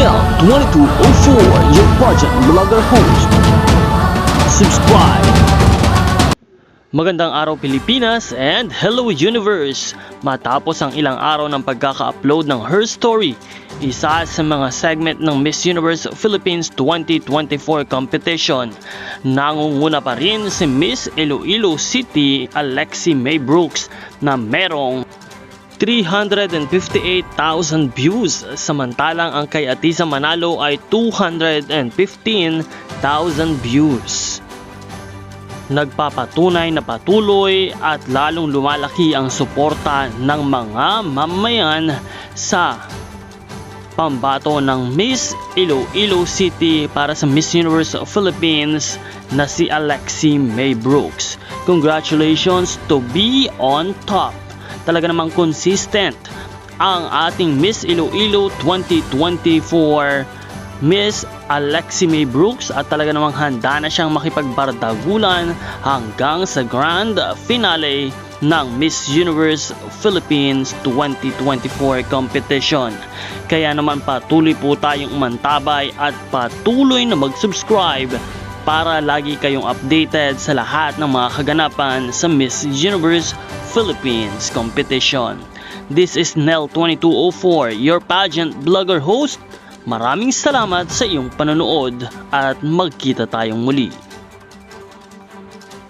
Nel 2204, your pageant blogger host. Subscribe. Magandang araw Pilipinas and hello universe! Matapos ang ilang araw ng pagkaka-upload ng Her Story, isa sa mga segment ng Miss Universe Philippines 2024 competition, nangunguna pa rin si Miss Iloilo City Alexi May Brooks na merong 358,000 views, samantalang ang kay Atisa Manalo ay 215,000 views. Nagpapatunay na patuloy at lalong lumalaki ang suporta ng mga mamayan sa pambato ng Miss Iloilo City para sa Miss Universe Philippines na si Alexi May Brooks. Congratulations to be on top. Talaga namang consistent ang ating Miss Iloilo 2024 Miss Alexi May Brooks at talaga namang handa na siyang makipagbardagulan hanggang sa grand finale ng Miss Universe Philippines 2024 competition. Kaya naman patuloy po tayong umantabay at patuloy na mag-subscribe para lagi kayong updated sa lahat ng mga kaganapan sa Miss Universe Philippines competition. This is Nel 2204, your pageant blogger host. Maraming salamat sa iyong panonood at magkita tayong muli.